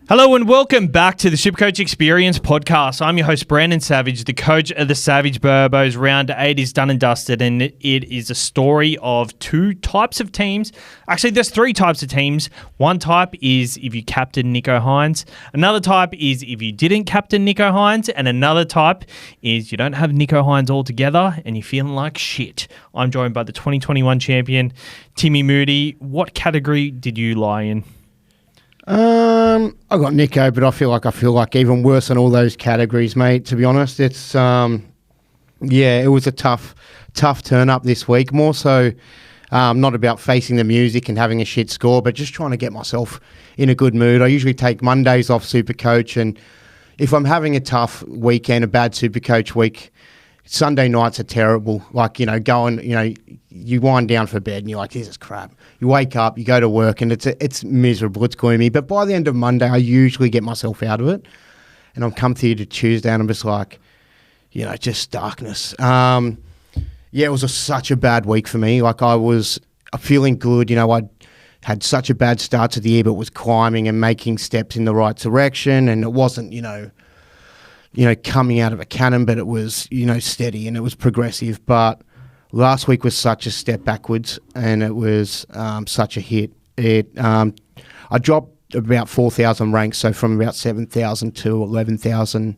Hello and welcome back to the SuperCoach Experience podcast. I'm your host, Brandon Savage, the coach of the Savage Burbos. Round 8 is done and dusted, and it is a story of two types of teams. Actually, there's three types of teams. One type is if you captain Nicho Hynes. Another type is if you didn't captain Nicho Hynes. And another type is you don't have Nicho Hynes altogether and you're feeling like shit. I'm joined by the 2021 champion, Timmy Moody. What category did you lie in? I got Nicho, but I feel like even worse than all those categories, mate. To be honest, it's it was a tough turn up this week. More so, not about facing the music and having a shit score, but just trying to get myself in a good mood. I usually take Mondays off SuperCoach, and if I'm having a tough weekend, a bad SuperCoach week, Sunday nights are terrible. Like, you wind down for bed and you're like, this is crap. You wake up, you go to work, and it's miserable, it's gloomy. But by the end of Monday, I usually get myself out of it. And I'm come to Tuesday and I'm just like, just darkness. It was such a bad week for me. Like, I was feeling good. I had such a bad start to the year, but was climbing and making steps in the right direction. And it wasn't, coming out of a cannon, but it was, steady and it was progressive. But last week was such a step backwards, and it was such a hit. I dropped about 4,000 ranks, so from about 7,000 to 11,000.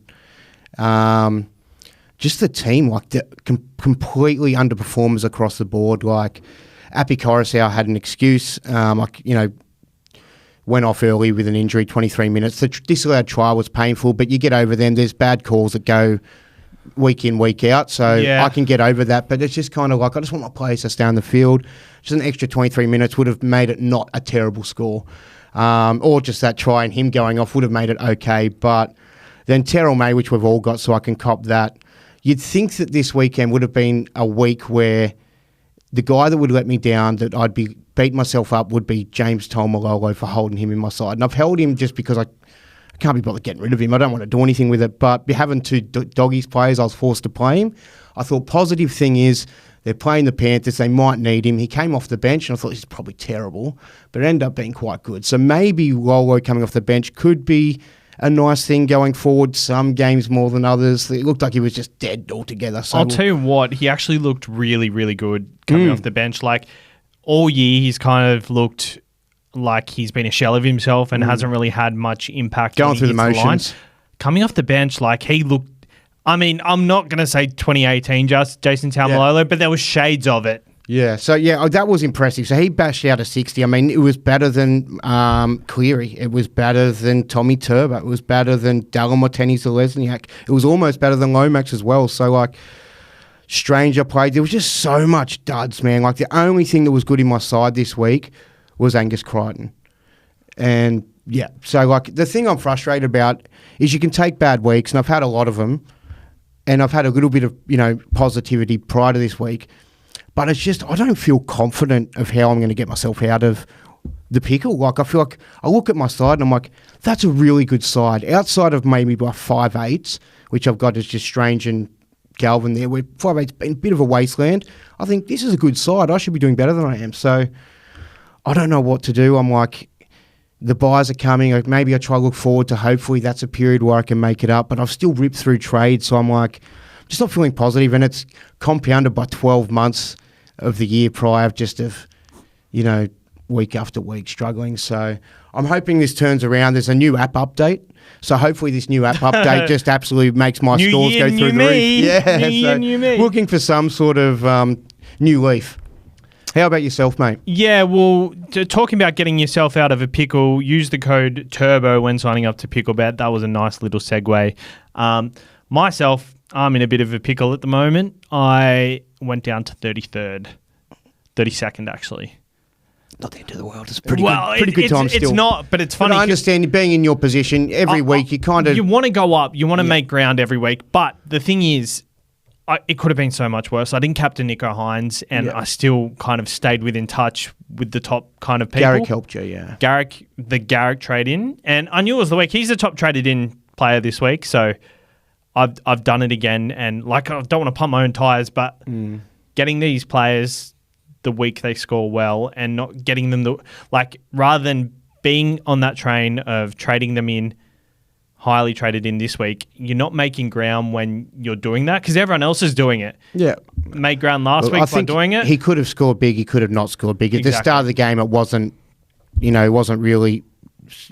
Just the team, completely underperformers across the board. Like, Api Coruscant had an excuse. Went off early with an injury, 23 minutes. The disallowed try was painful, but you get over them. There's bad calls that go week in, week out, so yeah. I can get over that. But it's just kind of like, I just want my players to stay on the field. Just an extra 23 minutes would have made it not a terrible score. Or just that try and him going off would have made it okay. But then Terrell May, which we've all got, so I can cop that. You'd think that this weekend would have been a week where the guy that would let me down, that I'd be beat myself up, would be James Tolmalolo for holding him in my side. And I've held him just because I can't be bothered getting rid of him. I don't want to do anything with it. But having two doggies players, I was forced to play him. I thought positive thing is they're playing the Panthers. They might need him. He came off the bench, and I thought this is probably terrible. But it ended up being quite good. So maybe Lolo coming off the bench could be a nice thing going forward. Some games more than others. It looked like he was just dead altogether. So I'll tell you what, he actually looked really, really good coming off the bench. Like, all year he's kind of looked like he's been a shell of himself and hasn't really had much impact. Going through the motions. Coming off the bench, like, he looked... I mean, I'm not going to say 2018 just Jason Taumalolo, but there was shades of it. Yeah, so that was impressive. So he bashed out a 60. I mean, it was better than Cleary. It was better than Tommy Turbo. It was better than Dalamoteni Zalesniak. It was almost better than Lomax as well. So, like, Stranger played. There was just so much duds, man. Like, the only thing that was good in my side this week was Angus Crichton. And, yeah, so, like, the thing I'm frustrated about is you can take bad weeks, and I've had a lot of them, and I've had a little bit of, positivity prior to this week. But it's just, I don't feel confident of how I'm going to get myself out of the pickle. Like, I feel like I look at my side and I'm like, that's a really good side. Outside of maybe by 5/8, which I've got as just Strange and Galvin there, where 5/8's been a bit of a wasteland. I think this is a good side. I should be doing better than I am. So I don't know what to do. I'm like, the buys are coming. Maybe I try to look forward to hopefully that's a period where I can make it up. But I've still ripped through trades. So I'm like, just not feeling positive. And it's compounded by 12 months of the year prior, just of, week after week struggling. So I'm hoping this turns around. There's a new app update. So hopefully this new app update just absolutely makes my scores go through the roof. Yeah, looking for some sort of new leaf. How about yourself, mate? Yeah, well, talking about getting yourself out of a pickle, use the code TURBO when signing up to PickleBet. That was a nice little segue. Myself, I'm in a bit of a pickle at the moment. I went down to 32nd actually. Not the end of the world. It's pretty good time still. It's not, but it's funny. But I understand being in your position every week. You kind of... You want to go up. You want to make ground every week. But the thing is, it could have been so much worse. I didn't captain Nicho Hynes, and I still kind of stayed within touch with the top kind of people. Garrick helped you, yeah. Garrick trade in. And I knew it was the week. He's the top traded in player this week, so I've done it again. And, like, I don't want to pump my own tyres, but getting these players the week they score well and not getting them rather than being on that train of trading them in, highly traded in this week, you're not making ground when you're doing that because everyone else is doing it. Yeah. Made ground last week by doing it. He could have scored big. He could have not scored big. At the start of the game, it wasn't really,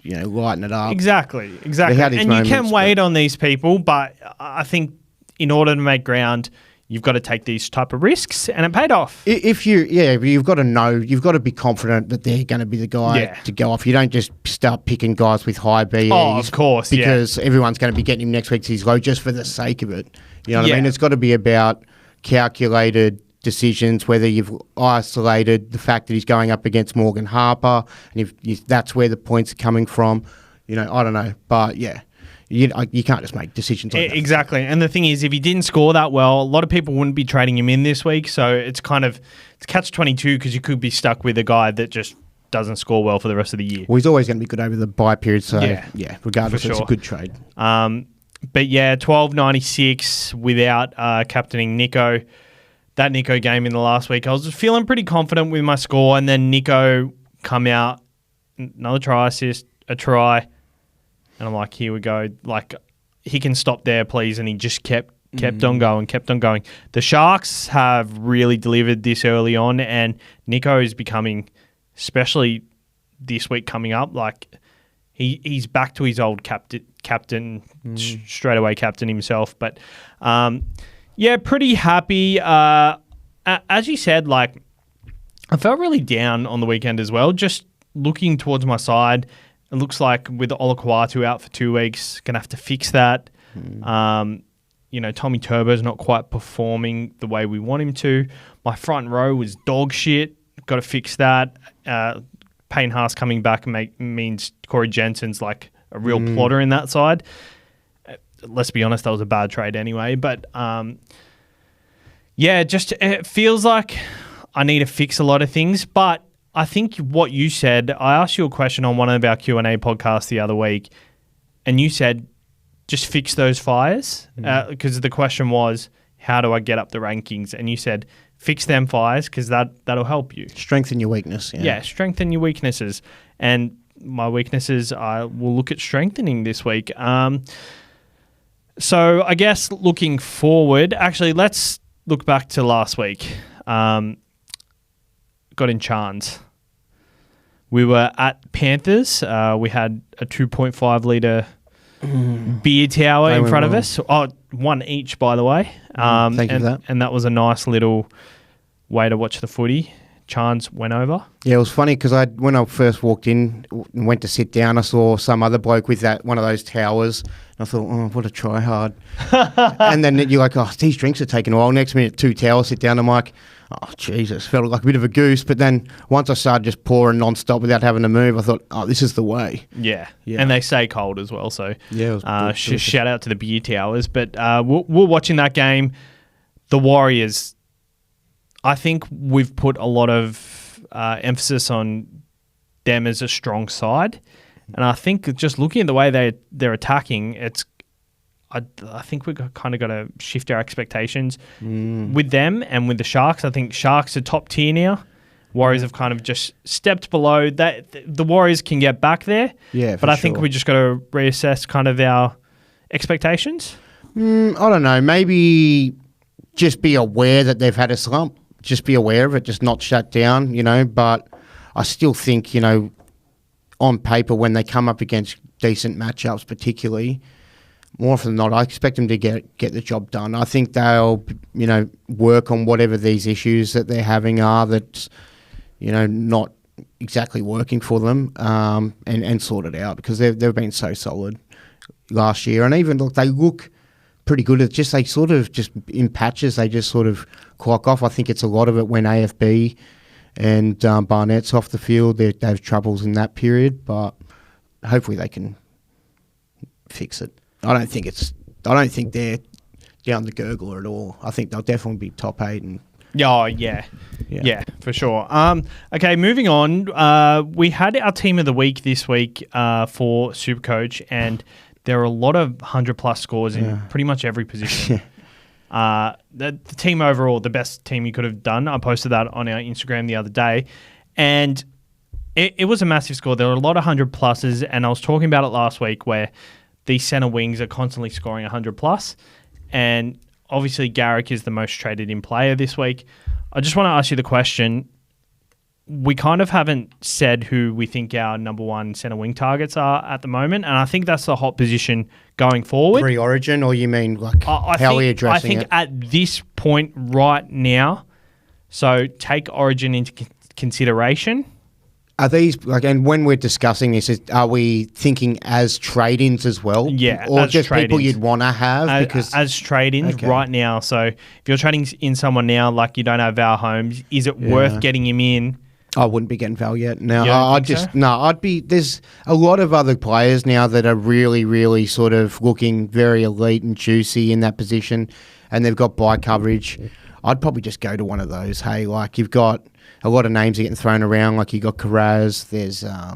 lighting it up. Exactly. And you can wait on these people, but I think in order to make ground, you've got to take these type of risks, and it paid off. You've got to know, you've got to be confident that they're going to be the guy to go off. You don't just start picking guys with high BEs. Oh, of course, because everyone's going to be getting him next week to his low just for the sake of it. You know what I mean? It's got to be about calculated decisions, whether you've isolated the fact that he's going up against Morgan Harper, and if that's where the points are coming from. I don't know, but yeah. You can't just make decisions like that. Exactly. And the thing is, if he didn't score that well, a lot of people wouldn't be trading him in this week. So it's catch-22 because you could be stuck with a guy that just doesn't score well for the rest of the year. Well, he's always going to be good over the bye period. So, regardless, it's a good trade. But yeah, 12.96 without captaining Nico. That Nico game in the last week, I was feeling pretty confident with my score. And then Nico come out, another try assist, a try. And I'm like, here we go. Like, he can stop there, please. And he just kept on going. The Sharks have really delivered this early on, and Nico is becoming, especially this week coming up, like he's back to his old captain straight away, captain himself. But pretty happy. As you said, like, I felt really down on the weekend as well. Just looking towards my side. It looks like with Olakwatu out for 2 weeks, going to have to fix that. Tommy Turbo's not quite performing the way we want him to. My front row was dog shit. Got to fix that. Payne Haas coming back means Corey Jensen's like a real plotter in that side. Let's be honest, that was a bad trade anyway. But it feels like I need to fix a lot of things. But I think what you said, I asked you a question on one of our Q&A podcasts the other week, and you said, just fix those fires. Because the question was, how do I get up the rankings? And you said, fix them fires because that'll help you. Strengthen your weakness. Yeah, strengthen your weaknesses. And my weaknesses, I will look at strengthening this week. So I guess looking forward, actually, let's look back to last week. Got in Chans. We were at Panthers. We had a 2.5 litre beer tower in front of us. Oh, one each, by the way. Thank you for that. And that was a nice little way to watch the footy. Chans went over. Yeah, it was funny because when I first walked in and went to sit down, I saw some other bloke with one of those towers. And I thought, oh, what a try hard. And then you're like, oh, these drinks are taking a while. Next minute, 2 towers, sit down. I'm like, oh, Jesus, felt like a bit of a goose. But then once I started just pouring non-stop without having to move, I thought, oh, this is the way. Yeah. And they stay cold as well. So yeah, it was shout out to the beer towers. But we're watching that game. The Warriors, I think we've put a lot of emphasis on them as a strong side. And I think just looking at the way they're attacking, I think we've kind of got to shift our expectations with them and with the Sharks. I think Sharks are top tier now. Warriors have kind of just stepped below that. The Warriors can get back there. Yeah, but I think we just got to reassess kind of our expectations. I don't know. Maybe just be aware that they've had a slump. Just be aware of it. Just not shut down, But I still think, on paper, when they come up against decent matchups, particularly, more often than not, I expect them to get the job done. I think they'll, work on whatever these issues that they're having are that's, not exactly working for them, and sort it out because they've been so solid last year. And even they look pretty good. It's just they sort of just in patches, they just sort of clock off. I think it's a lot of it when AFB and Barnett's off the field. They have troubles in that period, but hopefully they can fix it. I don't think they're down the gurgler at all. I think they'll definitely be top 8 and. Oh, yeah, for sure. Okay, moving on. We had our team of the week this week for SuperCoach, and there are a lot of 100-plus scores in pretty much every position. The team overall, the best team you could have done. I posted that on our Instagram the other day, and It was a massive score. There were a lot of 100-pluses, and I was talking about it last week where these centre wings are constantly scoring 100-plus, and obviously Garrick is the most traded-in player this week. I just want to ask you the question. We kind of haven't said who we think our number one centre wing targets are at the moment, and I think that's the hot position going forward. Pre-Origin, or you mean like how are we addressing it? I think at this point right now, so take Origin into consideration. Are these, like, and when we're discussing this, are we thinking as trade-ins as well? Yeah, or as just trade-ins. people you'd want to have? As trade-ins right now. So if you're trading in someone now, like you don't have Val Holmes, is it worth getting him in? I wouldn't be getting Val yet. No, I'd be. There's a lot of other players now that are really, really sort of looking very elite and juicy in that position, and they've got bye coverage. I'd probably just go to one of those. Hey, like, you've got a lot of names are getting thrown around. Like, you got Carraz. There's I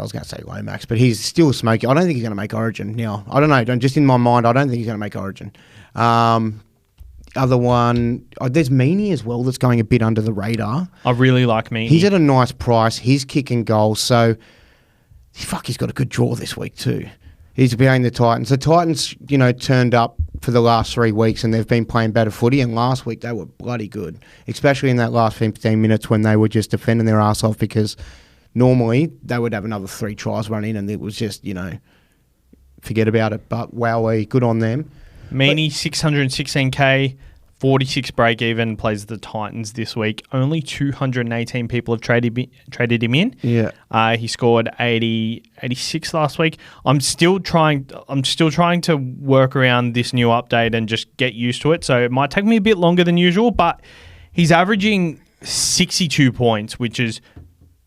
was going to say Lomax, but he's still smoky. I don't think he's going to make Origin now. I don't know. Just in my mind, I don't think he's going to make Origin. Other one, there's Meany as well that's going a bit under the radar. I really like Meany. He's at a nice price. He's kicking goals. So, he's got a good draw this week too. He's behind the Titans. The Titans, turned up for the last 3 weeks and they've been playing better footy. And last week they were bloody good, especially in that last 15 minutes when they were just defending their ass off, because normally they would have another 3 tries run in and it was just, forget about it. But wowee, good on them. Meany, 616k, 46 break even, plays the Titans this week. Only 218 people have traded him in. Yeah. He scored 86 last week. I'm still trying to work around this new update and just get used to it. So it might take me a bit longer than usual, but he's averaging 62 points, which is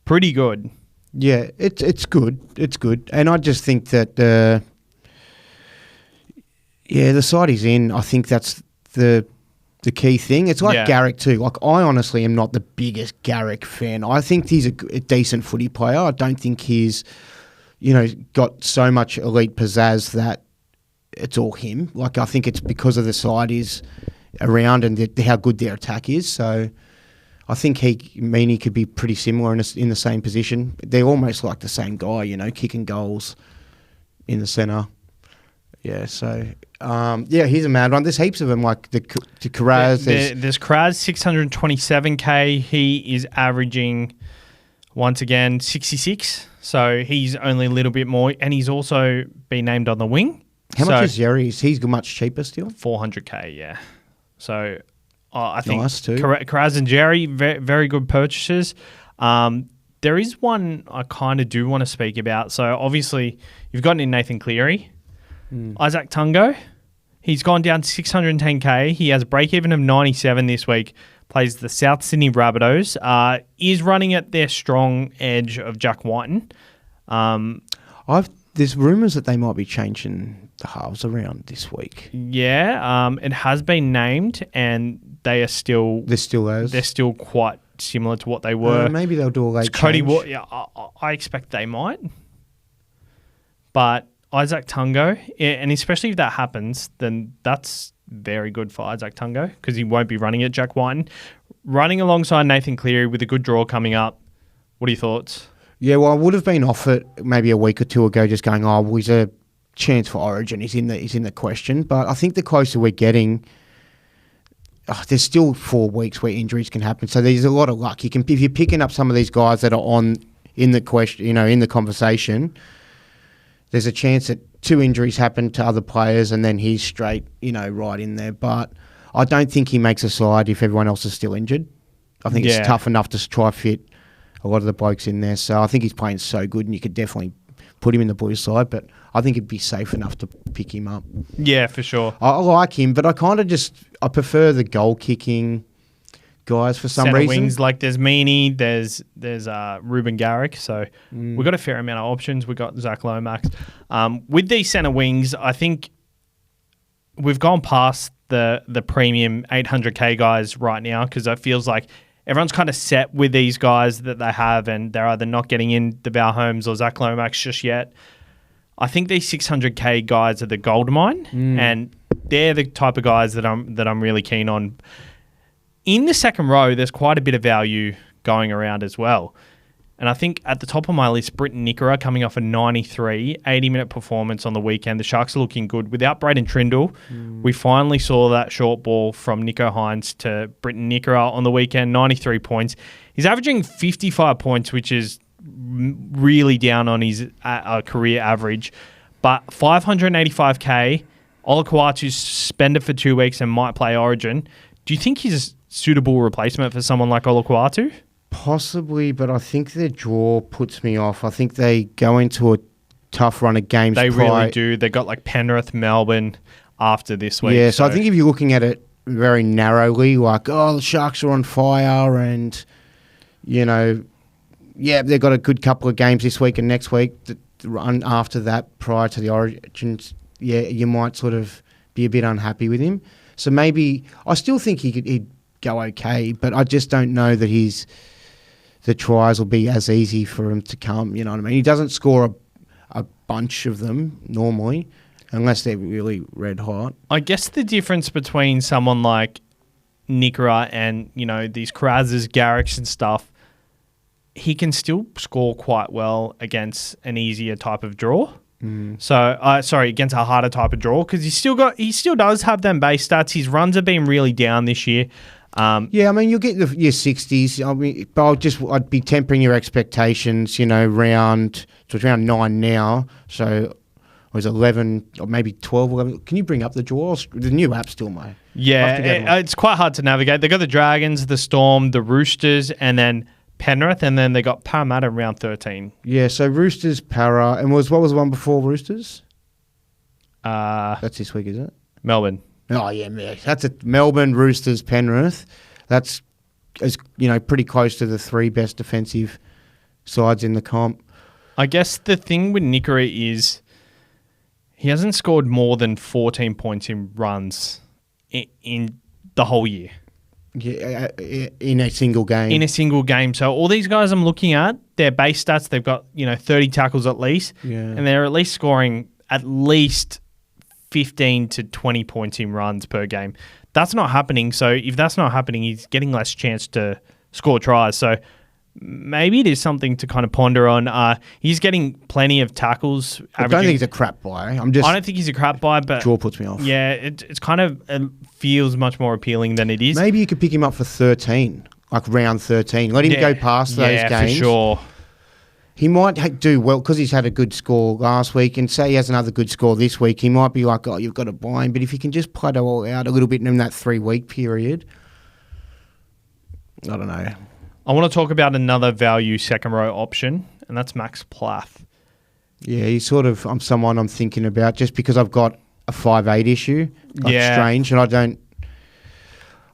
pretty good. Yeah, it's good. It's good. And I just think that the side he's in, I think that's the key thing. It's like Garrick too. Like, I honestly am not the biggest Garrick fan. I think he's a decent footy player. I don't think he's, got so much elite pizzazz that it's all him. Like, I think it's because of the side he's around and how good their attack is. So I think Meany could be pretty similar in the same position. They're almost like the same guy, kicking goals in the centre. Yeah, so, here's a mad one. There's heaps of them, like the Carraz. There's Carraz, 627k. He is averaging, once again, 66. So he's only a little bit more. And he's also been named on the wing. How much is Jerry? He's much cheaper still? 400k, yeah. So I think nice too. Carraz and Jerry, very, very good purchases. There is one I kind of do want to speak about. So obviously, you've gotten in Nathan Cleary. Isaac Tungo, he's gone down to 610k. He has a break-even of 97 this week. Plays the South Sydney Rabbitohs. Is running at their strong edge of Jack Whiten. There's rumours that they might be changing the halves around this week. Yeah, it has been named, and they're still quite similar to what they were. Maybe they'll do a late Cody change. Yeah, I expect they might, but Isaac Tungo, and especially if that happens, then that's very good for Isaac Tungo because he won't be running at Jack Whiten. Running alongside Nathan Cleary with a good draw coming up. What are your thoughts? Yeah, well, I would have been off it maybe a week or two ago just going, he's a chance for Origin. He's in the question. But I think the closer we're getting, there's still 4 weeks where injuries can happen. So there's a lot of luck. If you're picking up some of these guys that are in the question, in the conversation, there's a chance that 2 injuries happen to other players and then he's straight, right in there. But I don't think he makes a side if everyone else is still injured. I think it's tough enough to try fit a lot of the blokes in there. So I think he's playing so good and you could definitely put him in the Blues side, but I think it'd be safe enough to pick him up. Yeah, for sure. I like him, but I prefer the goal-kicking guys for some reason. Wings, like there's Meany, there's Ruben Garrick, so we've got a fair amount of options. We've got Zach Lomax. With these centre wings, I think we've gone past the premium 800k guys right now because it feels like everyone's kind of set with these guys that they have and they're either not getting in the Val Holmes or Zach Lomax just yet. I think these 600k guys are the gold mine and they're the type of guys that I'm really keen on. In the second row, there's quite a bit of value going around as well. And I think at the top of my list, Britton Nickera coming off a 93, 80-minute performance on the weekend. The Sharks are looking good. Without Braden Trindle, we finally saw that short ball from Nico Hines to Britton Nickera on the weekend, 93 points. He's averaging 55 points, which is really down on his career average. But 585K, Olakau'atu's suspended for 2 weeks and might play Origin. Do you think he's a suitable replacement for someone like Olakau'atu? Possibly, but I think their draw puts me off. I think they go into a tough run of games. They really do. They got like Penrith, Melbourne after this week. Yeah, so I think if you're looking at it very narrowly, like, the Sharks are on fire and, they've got a good couple of games this week and next week. The run after that, prior to the Origins, you might sort of be a bit unhappy with him. So maybe, I still think he'd go okay, but I just don't know that the tries will be as easy for him to come, you know what I mean? He doesn't score a bunch of them normally, unless they're really red hot. I guess the difference between someone like Nickera and, these Krazzes, Garricks and stuff, he can still score quite well against an easier type of draw. So, against a harder type of draw, because he still does have them base stats. His runs have been really down this year. You'll get your 60s. I mean, but I'd be tempering your expectations. It's around 9 now. So it was 11 or maybe 12, 11. Can you bring up the draw? The new app still, mate. Yeah, it's quite hard to navigate. They got the Dragons, the Storm, the Roosters, and then Penrith, and then they got Parramatta around 13. Yeah, so Roosters, Para, and what was the one before Roosters? That's this week, is it? Melbourne. Oh, yeah, that's Melbourne, Roosters, Penrith. That's pretty close to the 3 best defensive sides in the comp. I guess the thing with Nickera is he hasn't scored more than 14 points in runs in the whole year. Yeah, in a single game. In a single game. So all these guys I'm looking at, their base stats, they've got 30 tackles at least, and they're at least scoring at least 15 to 20 points in runs per game. That's not happening. So if that's not happening, he's getting less chance to score tries. So maybe it is something to kind of ponder on. He's getting plenty of tackles. I don't think he's a crap buy. I don't think he's a crap buy, but draw puts me off. Yeah, it's kind of feels much more appealing than it is. Maybe you could pick him up for 13, like round 13. Let him go past those games. Yeah, for sure. He might do well because he's had a good score last week, and say he has another good score this week, he might be like, you've got to buy him. But if you can just play it all out a little bit in that 3-week period, I don't know. I want to talk about another value second row option, and that's Max Plath. Yeah, he's I'm someone I'm thinking about just because I've got a 5'8" issue. That's strange, and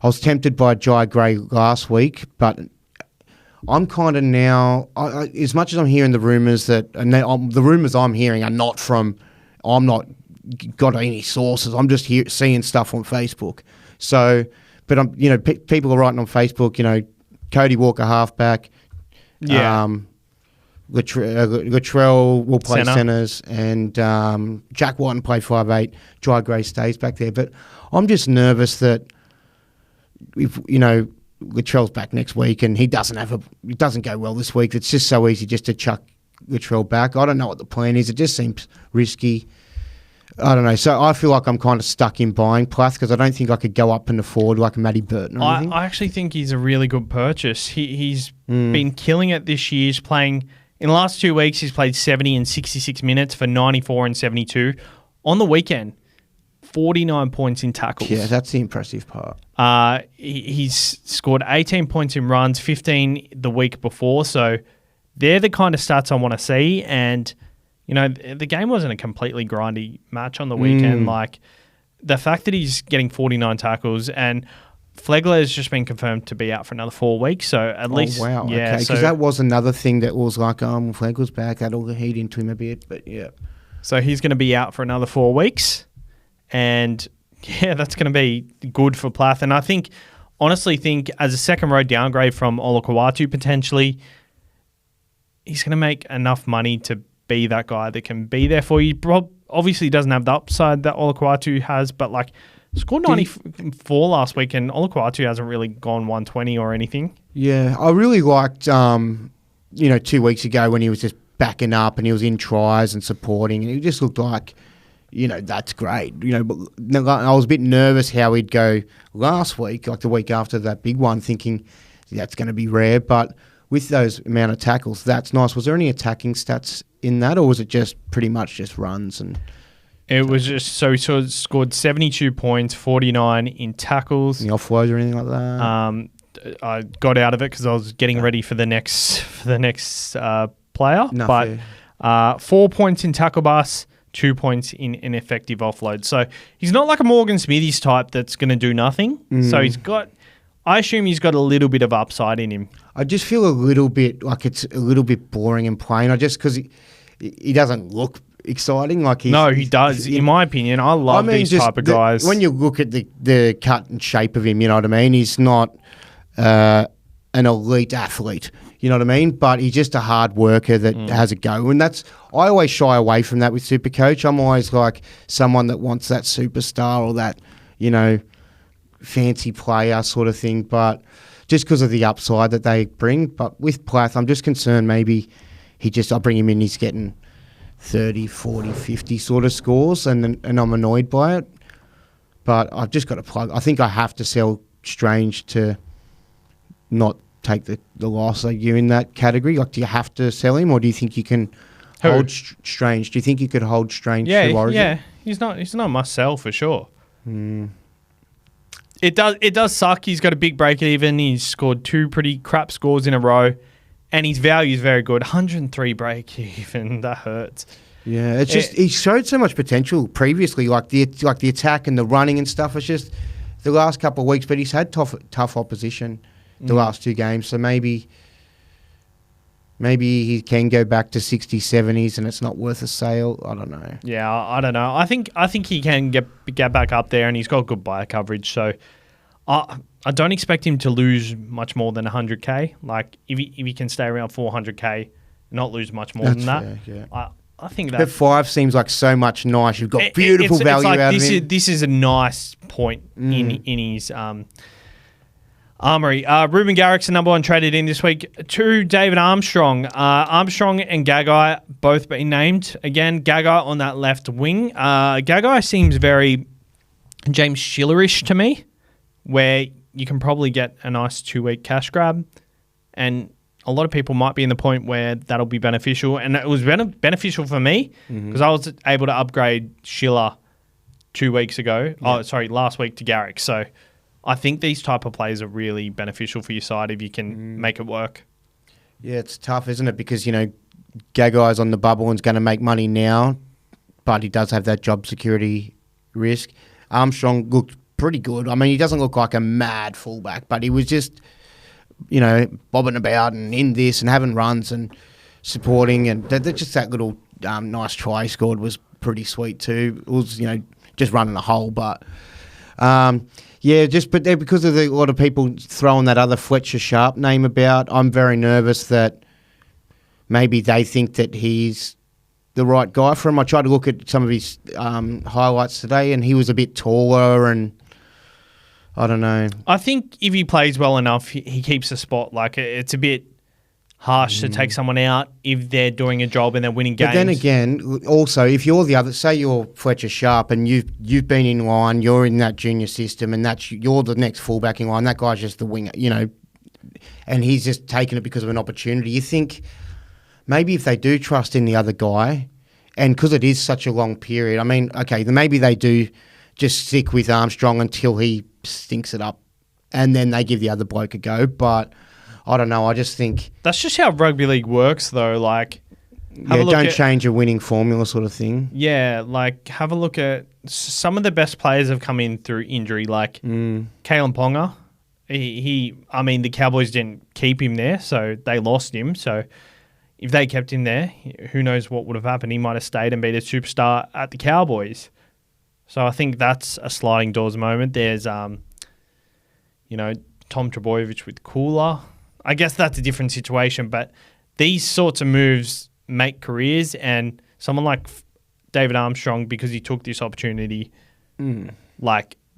I was tempted by Jai Gray last week, but I'm kind of now, as much as I'm hearing the rumours the rumours I'm hearing are not from, I'm not got any sources. I'm just seeing stuff on Facebook. So, but I'm, people are writing on Facebook, Cody Walker halfback. Yeah. Latrell will play centres, and Jack Whiten play 5'8". Jai Gray stays back there. But I'm just nervous that if Latrell's back next week and he doesn't go well this week. It's just so easy just to chuck Latrell back. I don't know what the plan is. It just seems risky. I don't know. So I feel like I'm kind of stuck in buying Plath because I don't think I could go up and afford like a Matty Burton or anything. I actually think he's a really good purchase. He's been killing it this year. He's playing in the last 2 weeks. He's played 70 and 66 minutes for 94 and 72. On the weekend, 49 points in tackles. Yeah, that's the impressive part. He's scored 18 points in runs, 15 the week before. So they're the kind of stats I want to see. And the game wasn't a completely grindy match on the weekend. Like the fact that he's getting 49 tackles, and Flegler has just been confirmed to be out for another 4 weeks. So at least, wow, yeah, okay, because that was another thing that was like, Flegler's back. That'll heat into him a bit, but yeah. So he's going to be out for another 4 weeks, and yeah, that's going to be good for Plath. And I honestly think as a second row downgrade from Olakau'atu potentially, he's going to make enough money to be that guy that can be there for you. Obviously doesn't have the upside that Olakau'atu has, but like Scored 94 last week, and Olukwatu hasn't really gone 120 or anything. Yeah, I really liked, 2 weeks ago when he was just backing up and he was in tries and supporting, and he just looked like, that's great. But I was a bit nervous how he'd go last week, like the week after that big one, thinking that's going to be rare. But with those amount of tackles, that's nice. Was there any attacking stats in that, or was it just pretty much just runs? And it was just so he scored 72 points, 49 in tackles. Any offloads or anything like that? I got out of it because I was getting ready for the next player. No, but 4 points in tackle bus, 2 points in ineffective offload. So he's not like a Morgan Smithies type that's going to do nothing. So I assume he's got a little bit of upside in him. I just feel a little bit like it's a little bit boring and plain. Because he doesn't look exciting. He does. In my opinion, I love these type of guys. When you look at the cut and shape of him, you know what I mean? He's not an elite athlete, you know what I mean? But he's just a hard worker that has a go. And I always shy away from that with SuperCoach. I'm always like someone that wants that superstar or that, fancy player sort of thing. But just because of the upside that they bring. But with Plath, I'm just concerned maybe I bring him in, he's getting 30, 40, 50 sort of scores, and I'm annoyed by it. But I've just got to plug. I think I have to sell Strange to not take the loss like you in that category. Like, do you have to sell him, or do you think you can hold Strange? Do you think you could hold Strange through Origin? Yeah. He's not must sell for sure. It does suck. He's got a big break even. He's scored 2 pretty crap scores in a row. And his value is very good. 103 break even. That hurts. Yeah, it's just he showed so much potential previously, like the attack and the running and stuff. It's just the last couple of weeks, but he's had tough opposition the last 2 games. So maybe he can go back to 60s, 70s, and it's not worth a sale. I don't know. Yeah, I don't know. I think he can get back up there, and he's got good buyer coverage. So I don't expect him to lose much more than 100K. Like, if he can stay around 400K, not lose much more than that. Fair, yeah. I think that. But 5 seems like so much nice. You've got beautiful value out of him. This is a nice point in his armory. Ruben Garrick's the number 1 traded in this week to David Armstrong. Armstrong and Gagai both been named. Again, Gagai on that left wing. Gagai seems very James Schillerish to me, where you can probably get a nice 2-week cash grab, and a lot of people might be in the point where that'll be beneficial. And it was beneficial for me because I was able to upgrade Schiller 2 weeks ago. Yeah. Last week to Garrick. So I think these type of plays are really beneficial for your side if you can make it work. Yeah, it's tough, isn't it? Because, Gagai's on the bubble and's going to make money now, but he does have that job security risk. Armstrong looked pretty good. I mean, he doesn't look like a mad fullback, but he was just, bobbing about and in this and having runs and supporting, and just that little nice try he scored was pretty sweet too. It was, just running a hole, but because of a lot of people throwing that other Fletcher Sharp name about, I'm very nervous that maybe they think that he's the right guy for him. I tried to look at some of his highlights today, and he was a bit taller, and I don't know. I think if he plays well enough, he keeps a spot. Like, it's a bit harsh to take someone out if they're doing a job and they're winning games. But then again, also, if you're the other, say you're Fletcher Sharp and you've been in line, you're in that junior system, and you're the next fullback in line. That guy's just the winger, and he's just taken it because of an opportunity. You think maybe if they do trust in the other guy, and because it is such a long period, I mean, okay, then maybe they do just stick with Armstrong until he stinks it up, and then they give the other bloke a go. But I don't know. I just think that's just how rugby league works, though. Like, don't change a winning formula, sort of thing. Yeah, like, have a look at some of the best players have come in through injury, like Kalen Ponga. I mean, the Cowboys didn't keep him there, so they lost him. So if they kept him there, who knows what would have happened? He might have stayed and been a superstar at the Cowboys. So I think that's a sliding doors moment. There's, Tom Trbojevic with Kula. I guess that's a different situation, but these sorts of moves make careers, and someone like David Armstrong, because he took this opportunity,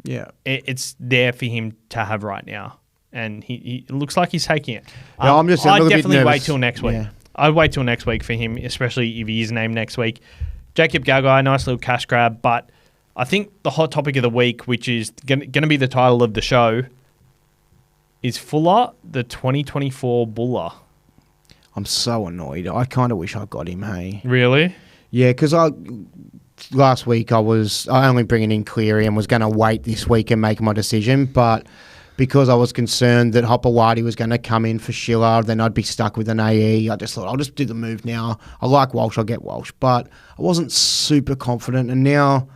Yeah. It's there for him to have right now. And he it looks like he's taking it. No, I'm just a I'd little bit definitely wait nervous. till next week. Yeah. I'd wait till next week for him, especially if he is named next week. Jacob Gagai, nice little cash grab. But I think the hot topic of the week, which is going to be the title of the show, is Fuller, the 2024 BULA. I'm so annoyed. I kind of wish I got him, hey. Really? Yeah, because last week I only bringing in Cleary and was going to wait this week and make my decision, but because I was concerned that Hopewadi was going to come in for Schiller, then I'd be stuck with an AE. I just thought, I'll just do the move now. I like Walsh, I'll get Walsh. But I wasn't super confident, and now,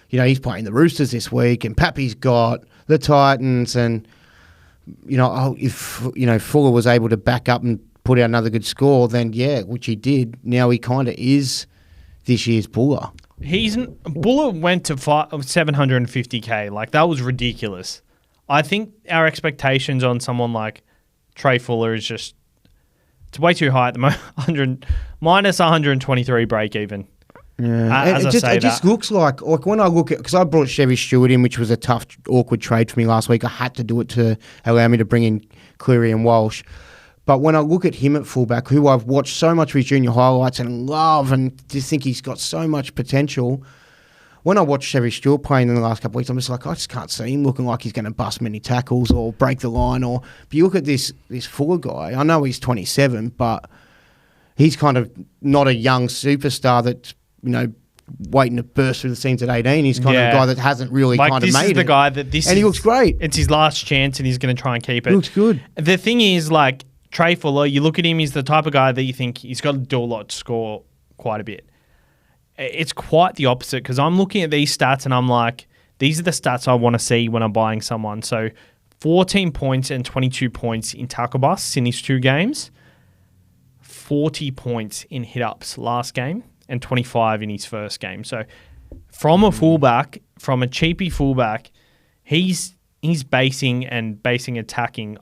he's playing the Roosters this week, and Pappy's got the Titans, and, if Fuller was able to back up and put out another good score, then yeah, which he did, now he kind of is this year's BULA. BULA went to 750k. Like, that was ridiculous. I think our expectations on someone like Trey Fuller is just, it's way too high at the moment. Minus 123 break even. Yeah, it just looks like when I look at, because I brought Chevy Stewart in, which was a tough, awkward trade for me last week. I had to do it to allow me to bring in Cleary and Walsh. But when I look at him at fullback, who I've watched so much of his junior highlights and love and just think he's got so much potential, when I watch Chevy Stewart playing in the last couple of weeks, I'm just like, I just can't see him looking like he's going to bust many tackles or break the line. But you look at this Fuller guy, I know he's 27, but he's kind of not a young superstar that's, waiting to burst through the scenes at 18. He's kind of a guy that hasn't really kind of made it. This is the guy that he looks great. It's his last chance and he's going to try and keep it. He looks good. The thing is, like, Trey Fuller, you look at him, he's the type of guy that you think he's got to do a lot to score quite a bit. It's quite the opposite, because I'm looking at these stats and I'm like, these are the stats I want to see when I'm buying someone. So 14 points and 22 points in tackle busts in his 2 games, 40 points in hit-ups last game, and 25 in his first game. So from a fullback, from a cheapie fullback, he's basing attacking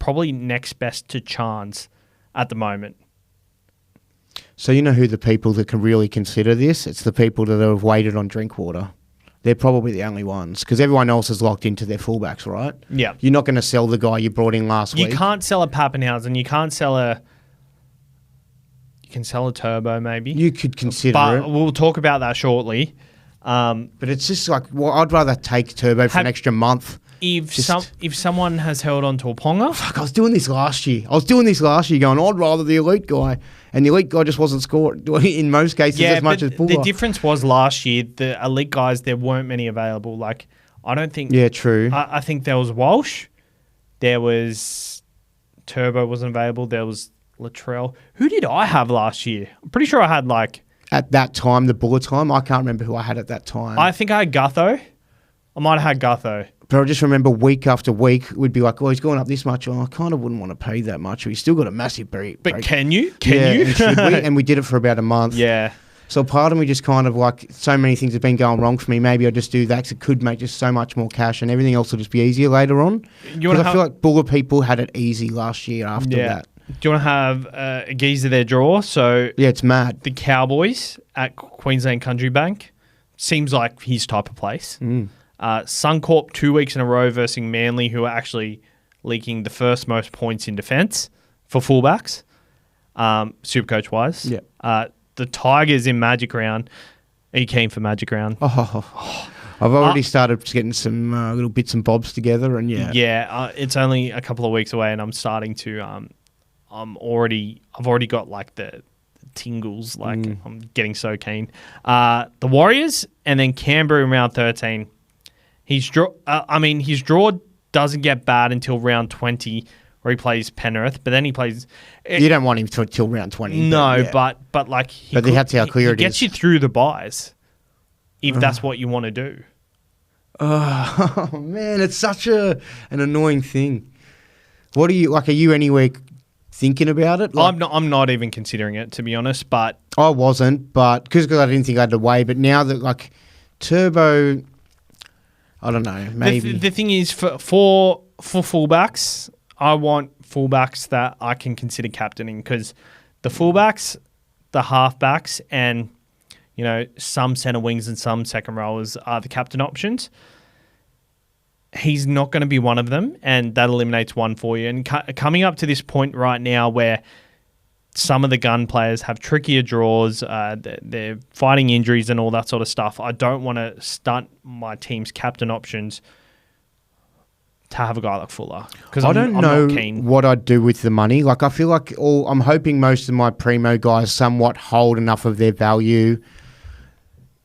probably next best to Chance at the moment. So you know who the people that can really consider this? It's the people that have waited on Drinkwater. They're probably the only ones, because everyone else is locked into their fullbacks, right? Yeah. You're not going to sell the guy you brought in last week. You can't sell a Pappenhausen. You can sell a Turbo maybe. You could consider but it. We'll talk about that shortly. But it's just like, I'd rather take Turbo for an extra month. If someone has held on to a Ponga... Fuck, I was doing this last year. Going, I'd rather the elite guy. And the elite guy just wasn't scored in most cases as much as BULA. The difference was last year, the elite guys, there weren't many available. Like, I don't think... Yeah, true. I think there was Walsh. There was... Turbo wasn't available. There was Latrell. Who did I have last year? I'm pretty sure I had like... At that time, the BULA time, I can't remember who I had at that time. I think I had Gutho. I might have had Gutho. But I just remember week after week, we'd be like, he's going up this much. Oh, I kind of wouldn't want to pay that much. He's still got a massive break. But can you? Can you? And, should we? And we did it for about a month. Yeah. So part of me just kind of like, so many things have been going wrong for me. Maybe I'll just do that because it could make just so much more cash and everything else will just be easier later on. Because I feel like BULA people had it easy last year after that. Do you want to have a geezer their draw? So yeah, it's mad. The Cowboys at Queensland Country Bank seems like his type of place. Suncorp 2 weeks in a row versus Manly, who are actually leaking the first most points in defence for fullbacks, Supercoach wise. Yeah. The Tigers in Magic Round. Are you keen for Magic Round? I've already started getting some little bits and bobs together, and it's only a couple of weeks away, and I'm starting to. I've already got like the tingles. Like I'm getting so keen. The Warriors and then Canberra in round 13. His draw doesn't get bad until round 20, where he plays Penrith, but then he plays. You don't want him till round 20. No, but like that's how clear it gets is. you through the buys, if that's what you want to do. Oh man, it's such an annoying thing. What are you like? Are you anywhere thinking about it? Like, I'm not even considering it, to be honest. But I wasn't, but because I didn't think I had to weigh. But now that like Turbo. I don't know, maybe. The thing is, for fullbacks, I want fullbacks that I can consider captaining, because the fullbacks, the halfbacks, and some centre wings and some second rowers are the captain options. he's not going to be one of them, and that eliminates one for you. And coming up to this point right now where some of the gun players have trickier draws, they're fighting injuries and all that sort of stuff, I don't want to stunt my team's captain options to have a guy like Fuller. Because I don't know not keen. what I'd do with the money. Like, I feel like I'm hoping most of my primo guys somewhat hold enough of their value.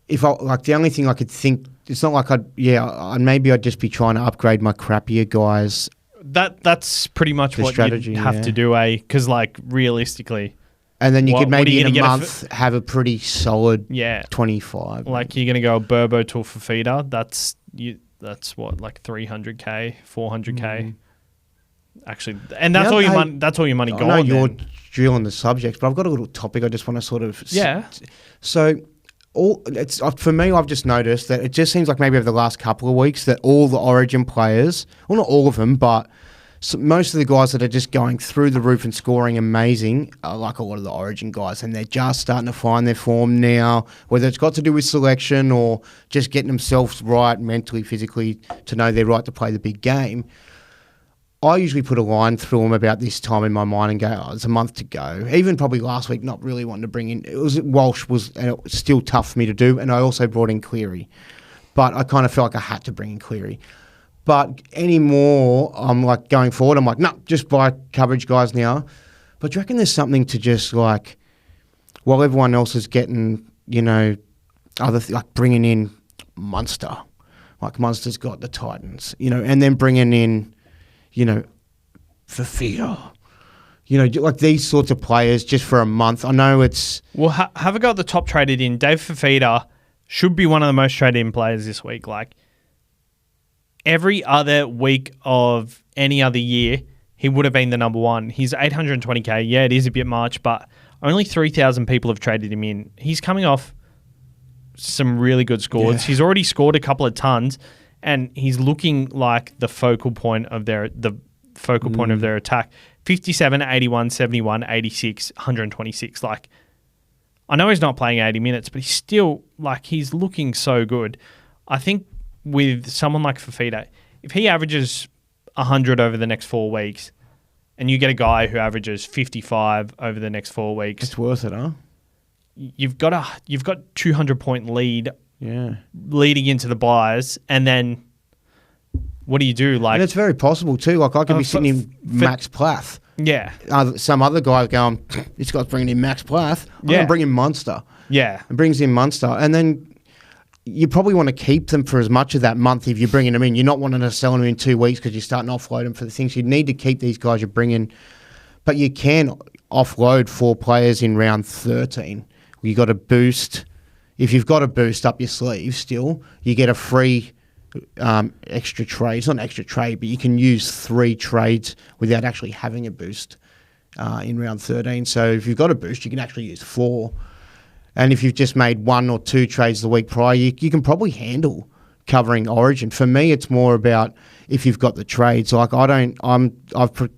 The only thing I could think, it's not like maybe I'd just be trying to upgrade my crappier guys. That's pretty much what you have to do, Because, realistically... And then you could maybe in a month have a pretty solid 25. Like, you're going to go a Burbo to a Fafita. That's what, like 300K, 400K? Actually, and that's all your money. That's all your money gone. I know you're drilling the subjects, but I've got a little topic I just want to sort of... So... for me, I've just noticed that it just seems like maybe over the last couple of weeks that all the Origin players, well, not all of them, but most of the guys that are just going through the roof and scoring amazing are like a lot of the Origin guys, and they're just starting to find their form now, whether it's got to do with selection or just getting themselves right mentally, physically, to know they're right to play the big game. I usually put a line through them about this time in my mind and go, it's a month to go. Even probably last week, not really wanting to bring in... Walsh was still tough for me to do, and I also brought in Cleary. But I kind of felt like I had to bring in Cleary. But anymore, I'm like going forward, I'm like, no, just buy coverage guys now. But do you reckon there's something to just like, while everyone else is getting, like bringing in Munster. Like Munster's got the Titans, and then bringing in... Fafita. Like these sorts of players just for a month. I know it's... Well, have a go at the top traded in. Dave Fafita should be one of the most traded in players this week. Like, every other week of any other year, he would have been the number one. He's 820K. Yeah, it is a bit much, but only 3,000 people have traded him in. He's coming off some really good scores. Yeah. He's already scored a couple of tons. And he's looking like the focal point of their attack. 57, 81, 71, 86, 126. Like, I know he's not playing 80 minutes, but he's still, he's looking so good. I think with someone like Fafita, if he averages 100 over the next 4 weeks, and you get a guy who averages 55 over the next 4 weeks... It's worth it, huh? You've got 200-point lead... Yeah, leading into the buys, and then what do you do? And it's very possible too. Like I could be sitting in Max Plath. Yeah. Some other guy going, this guy's bringing in Max Plath. I'm going to bring in Munster. Yeah. And brings in Munster. And then you probably want to keep them for as much of that month if you're bringing them in. You're not wanting to sell them in 2 weeks because you're starting to offload them for the things. You need to keep these guys you're bringing. But you can offload 4 players in round 13. You got a boost. If you've got a boost up your sleeve still, you get a free extra trade. It's not an extra trade, but you can use 3 trades without actually having a boost in round 13. So if you've got a boost, you can actually use 4. And if you've just made 1 or 2 trades the week prior, you can probably handle covering Origin. For me, it's more about if you've got the trades. Like I'm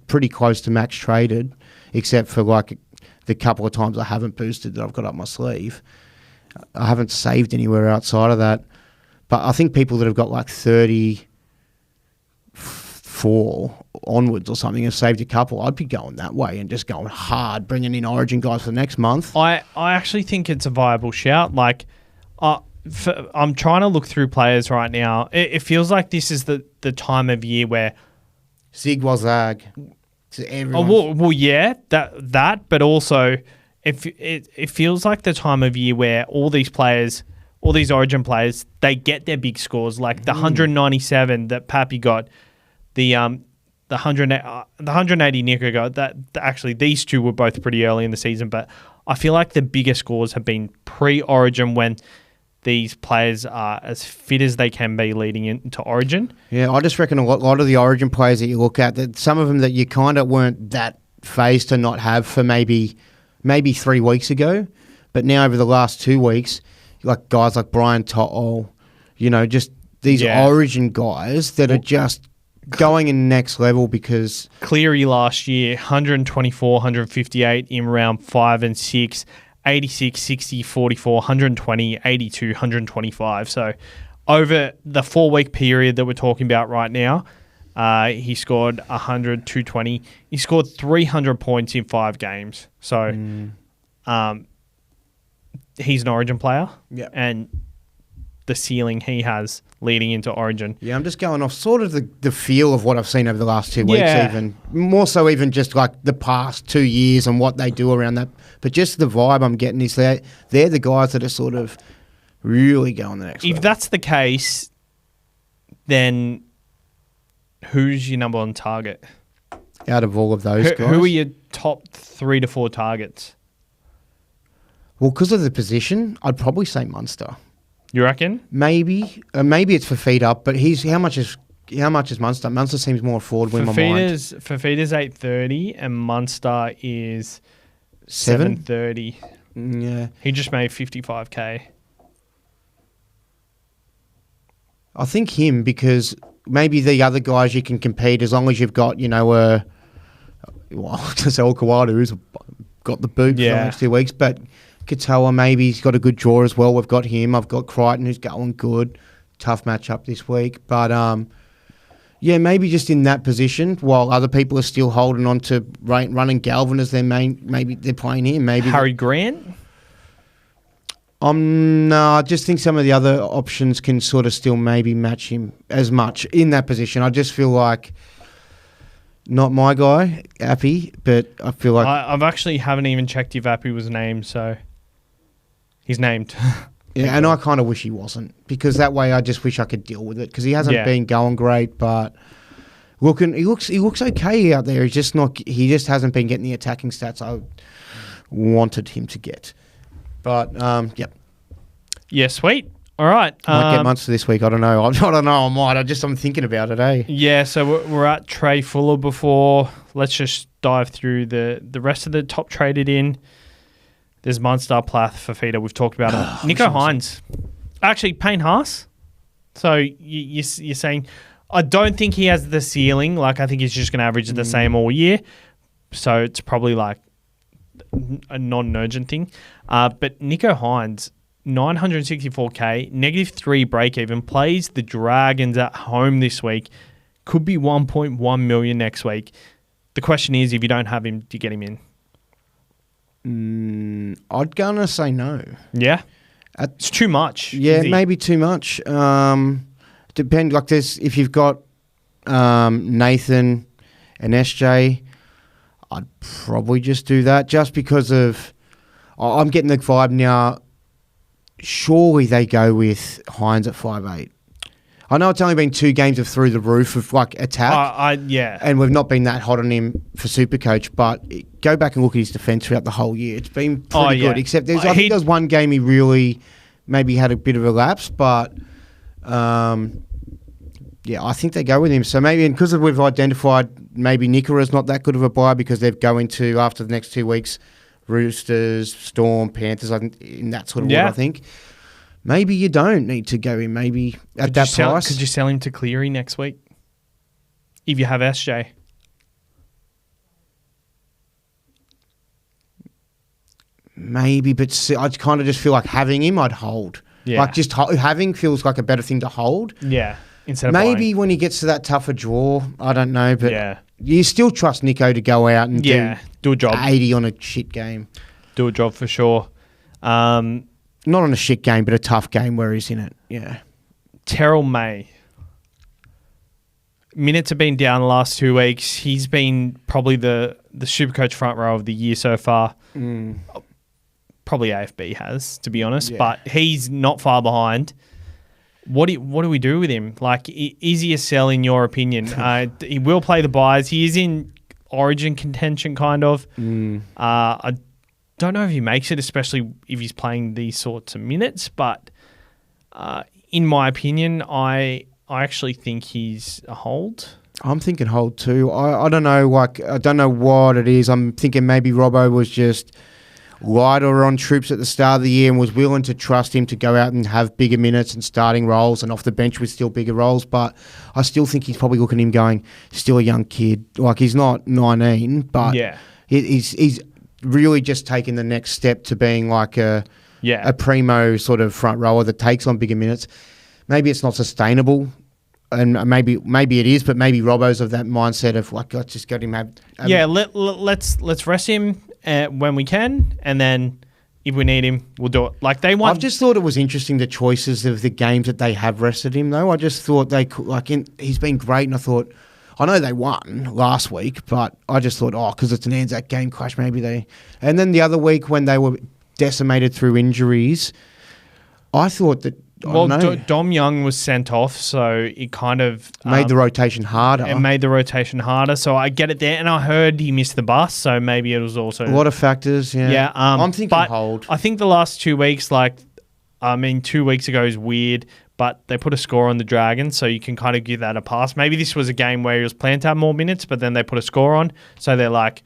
pretty close to max traded, except for like the couple of times I haven't boosted that I've got up my sleeve. I haven't saved anywhere outside of that. But I think people that have got like 34 onwards or something have saved a couple. I'd be going that way and just going hard, bringing in Origin guys for the next month. I actually think it's a viable shout. Like, I'm trying to look through players right now. It feels like this is the time of year where... Zig was zag. Yeah, that, but also... It feels like the time of year where all these players, all these Origin players, they get their big scores, like the 197 that Pappy got, the 180 Nico got. That actually these two were both pretty early in the season, but I feel like the bigger scores have been pre-Origin when these players are as fit as they can be leading into Origin. Yeah, I just reckon a lot of the Origin players that you look at, that some of them that you kind of weren't that phased to not have for maybe 3 weeks ago, but now over the last 2 weeks, like guys like Brian To'o, just these Origin guys that are just going in next level because... Cleary last year, 124, 158 in round 5 and 6, 86, 60, 44, 120, 82, 125. So over the 4-week period that we're talking about right now, he scored 100, 220. He scored 300 points in 5 games. So he's an Origin player. Yeah. And the ceiling he has leading into Origin. Yeah, I'm just going off sort of the feel of what I've seen over the last 2 weeks, even. More so even just like the past 2 years and what they do around that. But just the vibe I'm getting is they're the guys that are sort of really going the next level. If that's the case, then who's your number 1 target? Out of all of those guys? Who are your top 3 to 4 targets? Well, because of the position, I'd probably say Munster. You reckon? Maybe it's for feed up, but how much is Munster? Munster seems more affordable in my mind. Fafita's 830 and Munster is 7? 730. Yeah. He just made 55k. I think him, because maybe the other guys you can compete as long as you've got, to say Kawada, who's got the boot for the next 2 weeks, but Katoa, maybe he's got a good draw as well. We've got him. I've got Crichton, who's going good. Tough matchup this week. But, maybe just in that position while other people are still holding on to running Galvin as their main. Maybe they're playing him. Maybe Harry Grant? No, I just think some of the other options can sort of still maybe match him as much in that position. I just feel like not my guy, Appy, but I feel like... I've actually haven't even checked if Appy was named, so... He's named. Yeah, and I kind of wish he wasn't, because that way I just wish I could deal with it, because he hasn't been going great, but he looks okay out there. He just hasn't been getting the attacking stats I wanted him to get. But yep. Yeah, sweet. All right. Might get Munster this week. I don't know. I might. I'm thinking about it. Yeah. So we're at Trey Fuller before. Let's just dive through the rest of the top traded in. There's Munster, Plath, Fafita. We've talked about it. Nico Hines. Actually, Payne Haas. So you're saying, I don't think he has the ceiling. Like, I think he's just going to average the same all year. So it's probably like a non-urgent thing. But Nico Hines, 964k, -3 break-even, plays the Dragons at home this week. Could be 1.1 million next week. The question is, if you don't have him, do you get him in? I'd gonna say no. Yeah? It's too much. Yeah, maybe too much. If you've got Nathan and SJ, I'd probably just do that, just because of... I'm getting the vibe now, surely they go with Hines at 5'8". I know it's only been 2 games of through the roof of attack. Yeah. And we've not been that hot on him for SuperCoach, but go back and look at his defence throughout the whole year. It's been pretty good, except I think there was one game he really maybe had a bit of a lapse, but I think they go with him. So maybe, and because we've identified maybe Nikola's not that good of a buy because they're going to, after the next 2 weeks, Roosters, Storm, Panthers, in that sort of order, I think. Maybe you don't need to go in, maybe at that price. Could you sell him to Cleary next week if you have SJ? Maybe, but I kind of just feel like having him, I'd hold. Yeah. Like just having feels like a better thing to hold. Yeah. Instead of maybe buying. When he gets to that tougher draw, I don't know, but you still trust Nico to go out and do a job. 80 on a shit game. Do a job for sure. Not on a shit game, but a tough game where he's in it. Yeah. Terrell May. Minutes have been down the last 2 weeks. He's been probably the SuperCoach front row of the year so far. Probably AFB has, to be honest, but he's not far behind. What do we do with him? Like, is he a sell in your opinion? He will play the buys. He is in Origin contention, kind of. I don't know if he makes it, especially if he's playing these sorts of minutes. But in my opinion, I actually think he's a hold. I'm thinking hold too. I don't know. I don't know what it is. I'm thinking maybe Robbo was just lighter on troops at the start of the year and was willing to trust him to go out and have bigger minutes and starting roles and off the bench with still bigger roles. But I still think he's probably looking at him going, still a young kid. Like, he's not 19, but he's really just taking the next step to being like a primo sort of front rower that takes on bigger minutes. maybe it's not sustainable. And maybe it is, but maybe Robbo's of that mindset of like, let's just get him. Let's rest him when we can, and then if we need him, we'll do it. Like they want. I've just thought it was interesting the choices of the games that they have rested him though. I just thought they could, he's been great, and I thought, I know they won last week, but I just thought, because it's an Anzac game clash, maybe they. And then the other week when they were decimated through injuries, I thought that. Dom Young was sent off, so it kind of made the rotation harder. It made the rotation harder, so I get it there. And I heard he missed the bus, so maybe it was also a lot of factors. Yeah, yeah. I'm thinking hold. I think the last 2 weeks, 2 weeks ago is weird, but they put a score on the Dragons, so you can kind of give that a pass. Maybe this was a game where he was planned to have more minutes, but then they put a score on, so they're like,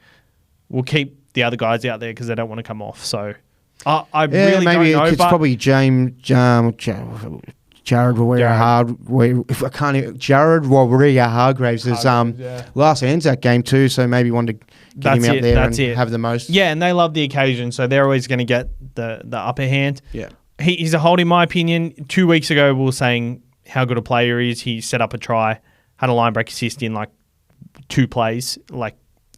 we'll keep the other guys out there because they don't want to come off. So. I really maybe don't know. It's probably Jared Warrior-Hargraves' last Anzac game too, so maybe wanted to get him out there and have the most. Yeah, and they love the occasion, so they're always going to get the upper hand. Yeah, he's a hold in my opinion. 2 weeks ago, we were saying how good a player he is. He set up a try, had a line break assist in 2 plays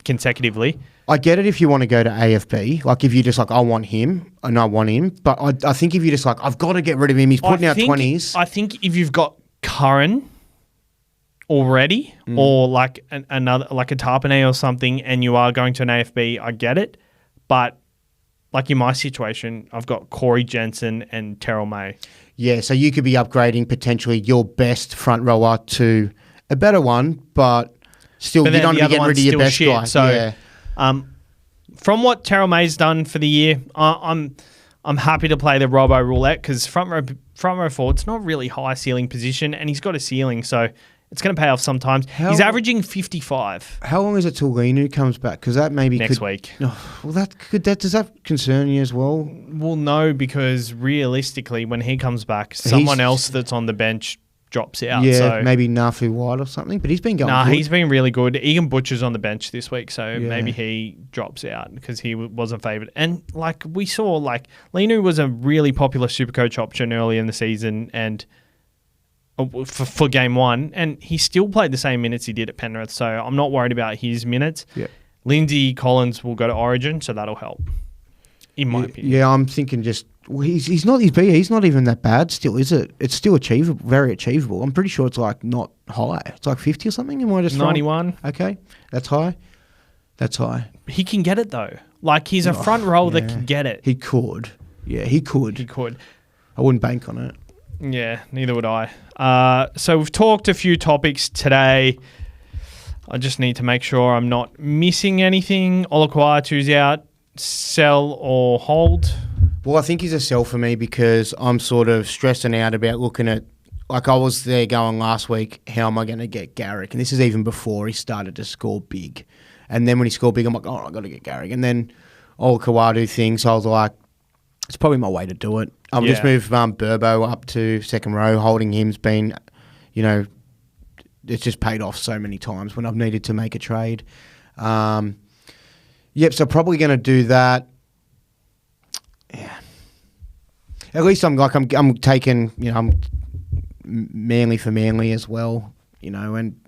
consecutively. I get it if you want to go to AFB. If you're just I want him, and I want him. But I think if you're just I've got to get rid of him. He's putting out 20s. I think if you've got Curran already, or another a Tarpanay or something, and you are going to an AFB, I get it. But in my situation, I've got Corey Jensen and Terrell May. Yeah, so you could be upgrading potentially your best front rower to a better one, but still you don't want to be getting rid of your best guy. So. Yeah. From what Terrell May's done for the year, I'm happy to play the Robbo roulette because front row forward's not really high ceiling position, and he's got a ceiling, so it's going to pay off sometimes. He's averaging 55. How long is it till Linu comes back? Because that maybe next week. Well, does that concern you as well? Well, no, because realistically, when he comes back, someone else that's on the bench drops out. Yeah, so maybe Nafu White or something, but he's been going good. He's been really good. Egan Butcher's on the bench this week, so maybe he drops out because he wasn't favoured. And we saw, Linu was a really popular Supercoach option early in the season and for game 1, and he still played the same minutes he did at Penrith, so I'm not worried about his minutes. Yeah. Lindsay Collins will go to Origin, so that'll help, in my opinion. Yeah, I'm thinking he's not even that bad still, is it? It's still achievable, very achievable. I'm pretty sure it's not high. It's 50 or something. Am I just 91. Okay, that's high. That's high. He can get it though. He's a front rower that can get it. He could. Yeah, he could. He could. I wouldn't bank on it. Yeah, neither would I. So we've talked a few topics today. I just need to make sure I'm not missing anything. Olakwatu's out. Sell or hold? Well, I think he's a sell for me because I'm sort of stressing out about looking at, I was there going last week, how am I going to get Garrick? And this is even before he started to score big. And then when he scored big, I'm like, I've got to get Garrick. And then Olakawadu thing, so I was like, it's probably my way to do it. I'll just move Burbo up to second row. Holding him's been, it's just paid off so many times when I've needed to make a trade. So probably going to do that. Yeah. At least I'm taking, I'm Manly for Manly as well, and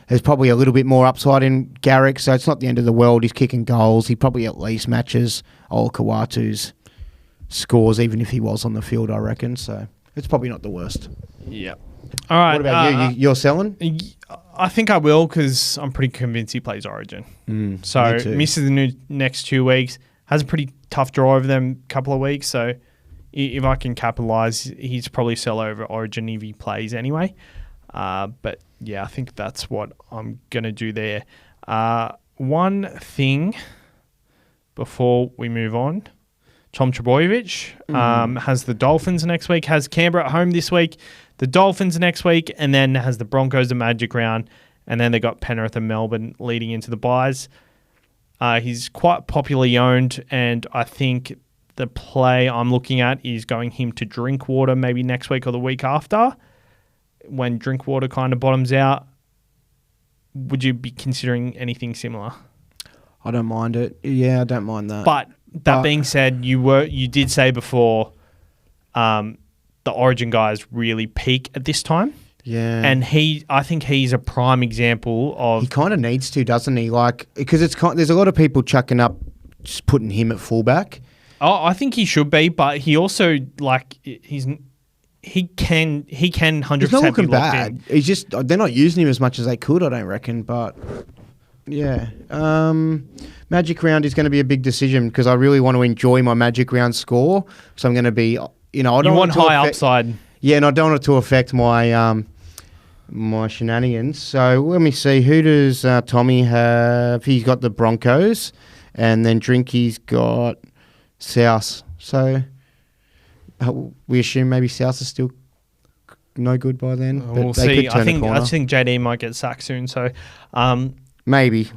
there's probably a little bit more upside in Garrick, so it's not the end of the world. He's kicking goals. He probably at least matches Olakawatu's scores, even if he was on the field, I reckon. So it's probably not the worst. Yeah. All right. What about you? You're selling? I think I will because I'm pretty convinced he plays Origin. So misses the next 2 weeks. Has a pretty tough draw over them couple of weeks. So if I can capitalise, he's probably sell over Origin if he plays anyway. But yeah, I think that's what I'm going to do there. One thing before we move on. Tom Trbojevic has the Dolphins next week, has Canberra at home this week, the Dolphins next week, and then has the Broncos the Magic Round, and then they got Penrith and Melbourne leading into the buys. He's quite popularly owned, and I think the play I'm looking at is going him to Drinkwater maybe next week or the week after, when Drinkwater kind of bottoms out. Would you be considering anything similar? I don't mind it. Yeah, I don't mind that. But that being said, you did say before the Origin guys really peak at this time. Yeah. And I think he's a prime example of... He kind of needs to, doesn't he? Like, because there's a lot of people chucking up, just putting him at fullback. Oh, I think he should be, but he also, like, he can 100% He's not looking be locked bad. in. He's just, they're not using him as much as they could, I don't reckon, but... Yeah. Magic round is going to be a big decision because I really want to enjoy my magic round score. So I'm going to be, I don't want high upside. Yeah, and I don't want it to affect my my shenanigans. So let me see. Who does Tommy have? He's got the Broncos, and then Drinky's got South. So we assume maybe South is still no good by then. But We'll see. I think JD might get sacked soon. So. Maybe.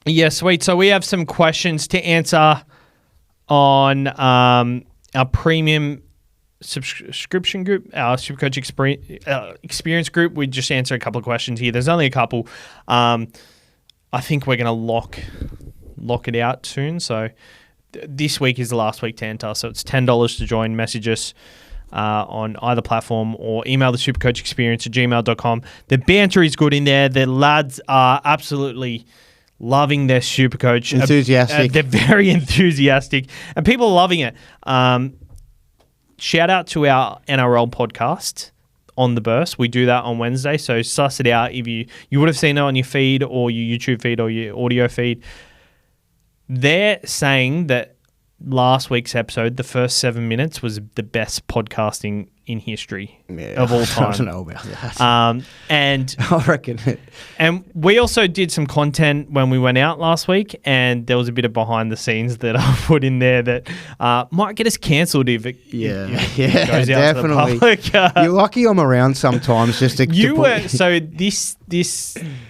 Yeah, sweet. So we have some questions to answer on our premium subscription group, our SuperCoach experience group. We just answer a couple of questions here. There's only a couple. I think we're going to lock it out soon. So this week is the last week to enter. So it's $10 to join. Message us on either platform or email the supercoachexperience@gmail.com. The banter is good in there. The lads are absolutely loving their Supercoach. Enthusiastic. They're very enthusiastic and people are loving it. Shout out to our NRL podcast on the Burst. We do that on Wednesday, so suss it out. If you would have seen it on your feed or your YouTube feed or your audio feed. They're saying that last week's episode, the first 7 minutes, was the best podcasting in history of all time. I don't know about that. And I reckon it. And we also did some content when we went out last week, and there was a bit of behind the scenes that I put in there that might get us cancelled if it goes out definitely. to the public. You're lucky I'm around sometimes just to So this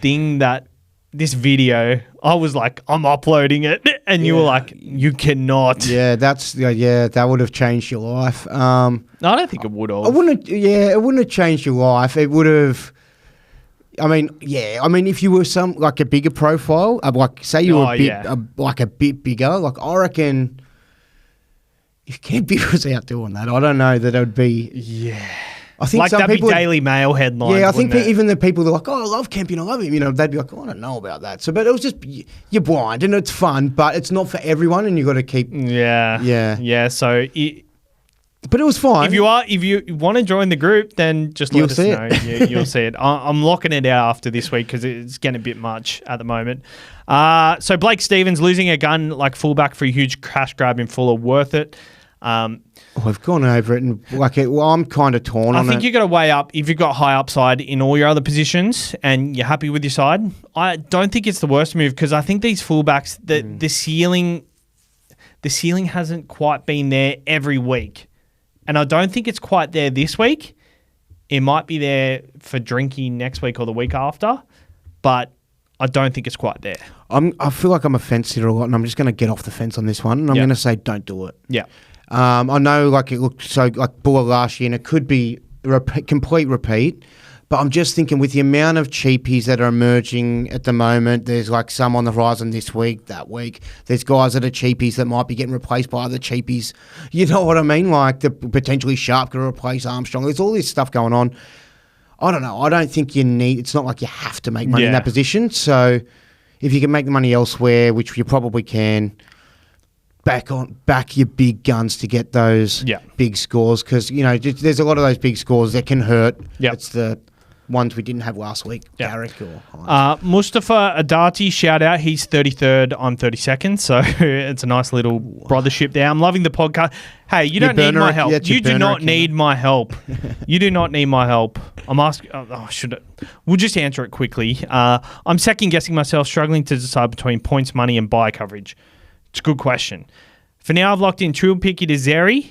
thing that this video, I was like, I'm uploading it, and you were like, you cannot. Yeah, that would have changed your life. No, I don't think it would have. It wouldn't have changed your life. It would have. I mean, if you were a bigger profile, like say you were a bit bigger, like I reckon, if Campy was out doing that, I don't know that it would be. Yeah. I think like some that'd people be Daily Mail headlines. Yeah, I think even the people that are like, oh, I love Campion, I love him, they'd be like, oh, I don't know about that. So, but it was just, you're blind and it's fun, but it's not for everyone and you got to keep. Yeah. So, but it was fine. If you want to join the group, then just let us know. You'll see it. I'm locking it out after this week because it's getting a bit much at the moment. So Blake Stevens losing a gun like fullback for a huge cash grab in Fuller, worth it. I've gone over it and I'm kind of torn on it. I think you got to weigh up if you've got high upside in all your other positions and you're happy with your side. I don't think it's the worst move because I think these fullbacks, the ceiling hasn't quite been there every week. And I don't think it's quite there this week. It might be there for Drinky next week or the week after, but I don't think it's quite there. I feel like I'm a fence sitter a lot and I'm just going to get off the fence on this one and I'm going to say don't do it. Yeah. I know it looked so like BULA last year and it could be a complete repeat, but I'm just thinking with the amount of cheapies that are emerging at the moment, there's like some on the horizon this week, that week. There's guys that are cheapies that might be getting replaced by other cheapies. You know what I mean? Like the potentially Sharp could replace Armstrong. There's all this stuff going on. I don't know. I don't think it's not like you have to make money in that position. So if you can make the money elsewhere, which you probably can, back your big guns to get those big scores because there's a lot of those big scores that can hurt. It's the ones we didn't have last week. Garrick or Mustafa Adati, shout out. He's 33rd. I'm 32nd, so it's a nice little brothership there. I'm loving the podcast. Hey, you don't need my help. You do not need my help. You do not need my help. I'm asking. We'll just answer it quickly. I'm second guessing myself, struggling to decide between points, money, and buy coverage. It's a good question. For now, I've locked in Tuilpiki to Zeri.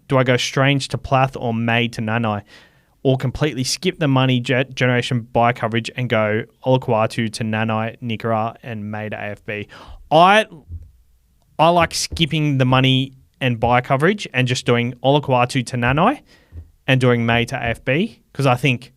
Do I go Strange to Plath or May to Nanai? Or completely skip the money generation buy coverage and go Olakwatu to Nanai, Nikara, and May to AFB? I like skipping the money and buy coverage and just doing Olakwatu to Nanai and doing May to AFB because I think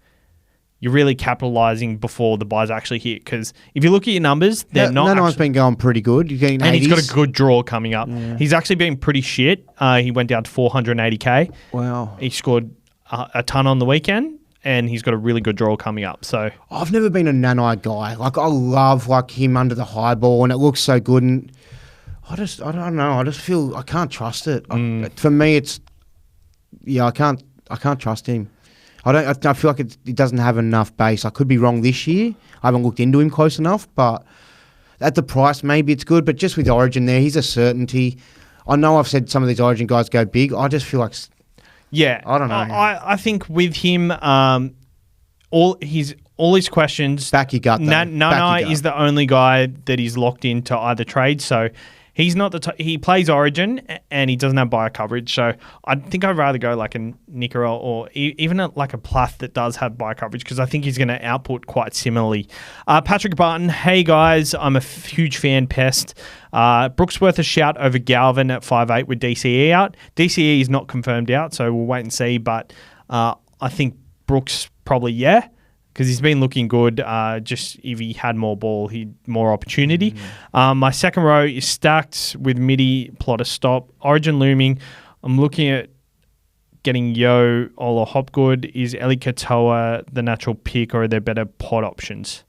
you're really capitalising before the buys actually hit. Because if you look at your numbers, they're not. Nano's been going pretty good. You're getting 80s. And he's got a good draw coming up. Yeah. He's actually been pretty shit. He went down to 480k. Wow. He scored a ton on the weekend, and he's got a really good draw coming up. So I've never been a Nanai guy. Like, I love him under the high ball, and it looks so good. And I don't know. I just feel I can't trust it. For me, it's I can't trust him. I feel like he doesn't have enough base. I could be wrong this year. I haven't looked into him close enough, but at the price, maybe it's good. But just with Origin there, he's a certainty. I know I've said some of these Origin guys go big. I just feel like, I don't know. I think with him, all his questions. Back your gut, though. Nanai is the only guy that is locked into either trade. So he's not he plays Origin and he doesn't have buyer coverage. So I think I'd rather go like a Nicarel or even like a Plath that does have buyer coverage, because I think he's going to output quite similarly. Patrick Barton, hey guys, I'm a huge fan. Pest. Brooks worth a shout over Galvin at 5'8" with DCE out. DCE is not confirmed out, so we'll wait and see. But I think Brooks probably, because he's been looking good. Just if he had more ball, he'd more opportunity. My second row is stacked with Midi, Plotter stop, Origin looming. I'm looking at getting Yo, Ola Hopgood. Is Eli Katoa the natural pick, or are there better pod options?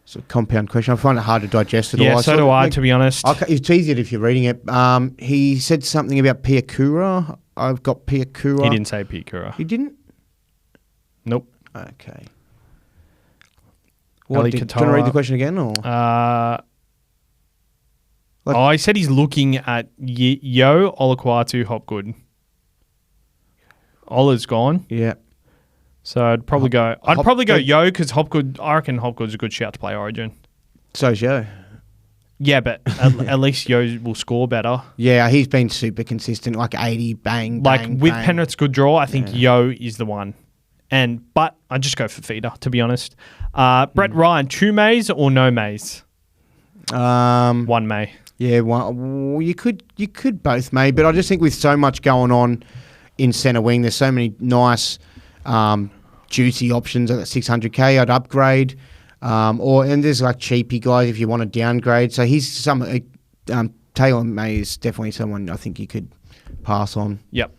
It's a compound question. I find it hard to digest it all. Yeah, so do I, to be honest. It's easier if you're reading it. He said something about Piakura. I've got Piakura. He didn't say Piakura. He didn't? Nope. Okay. Do you want to read the question again? Or? I said he's looking at Yo, Olaquatu, Hopgood. Ola's gone. Yeah. So I'd probably go Yo, because I reckon Hopgood's a good shout to play Origin. So's Yo. Yeah, but at least Yo will score better. Yeah, he's been super consistent, like 80, bang, with bang. Penrith's good draw, I think Yo is the one. But I just go for feeder, to be honest. Brett Ryan, 2 Mays or no Mays? 1 May. Yeah, well, you could both May, but I just think with so much going on in centre wing, there's so many nice, juicy options at that 600k. I'd upgrade, and there's like cheapy guys if you want to downgrade. So he's Taylor May is definitely someone I think you could pass on. Yep.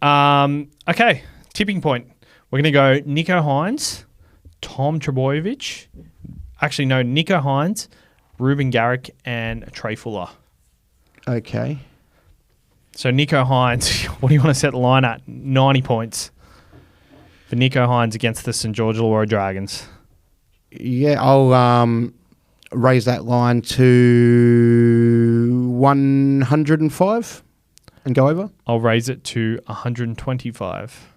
Okay, tipping point. We're going to go Nico Hines, Tom Trebojevic. Actually, no, Nico Hines, Ruben Garrick, and Trey Fuller. Okay. So Nico Hines, what do you want to set the line at? 90 points for Nico Hines against the St. George Illawarra Dragons. Yeah, I'll raise that line to 105 and go over. I'll raise it to 125.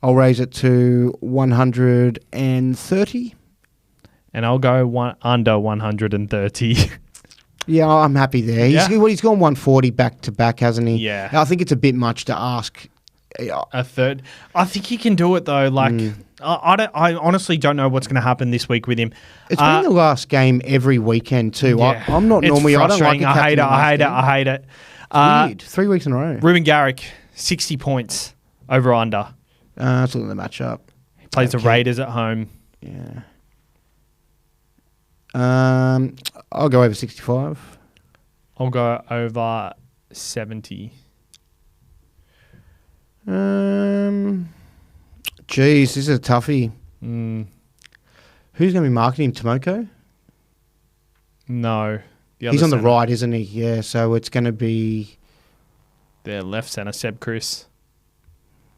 I'll raise it to 130. And I'll go under 130. Yeah, I'm happy there. He's gone 140 back to back, hasn't he? Yeah. I think it's a bit much to ask. A third. I think he can do it though. Like, I honestly don't know what's going to happen this week with him. It's been the last game every weekend too. Yeah. I'm not normally. I don't like it. I hate it. Weird. 3 weeks in a row. Ruben Garrick, 60 points over under. It's looking at the matchup. He plays the Raiders at home. Yeah. I'll go over 65. I'll go over 70. Geez, this is a toughie. Who's going to be marketing him? Tomoko? No. He's on the right, isn't he? Yeah, so it's going to be... their left centre, Seb Chris.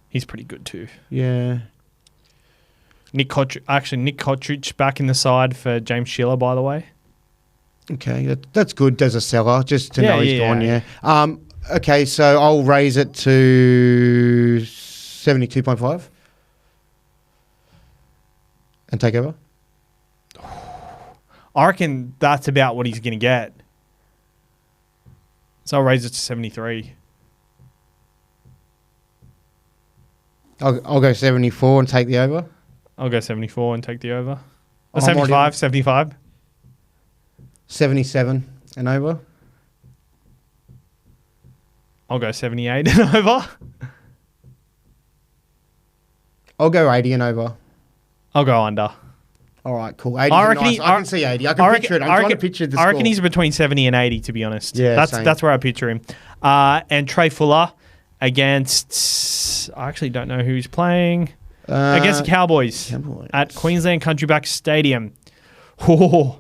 He's pretty good too. Yeah. Nick Kotrick back in the side for James Schiller, by the way. Okay, that's good as a seller, just to know he's gone, yeah. Okay, so I'll raise it to 72.5 and take over. I reckon that's about what he's going to get. So I'll raise it to 73. I'll go 74 and take the over. I'll go 74 and take the over. 75. 77 and over. I'll go 78 and over. I'll go 80 and over. I'll go under. All right, cool. 80 I reckon nice. I can see 80. I can picture it. I'm trying to picture the score. I reckon he's between 70 and 80, to be honest. Yeah, that's where I picture him. And Trey Fuller against... I actually don't know who's playing. Against the Cowboys at Queensland Country Back Stadium. Oh,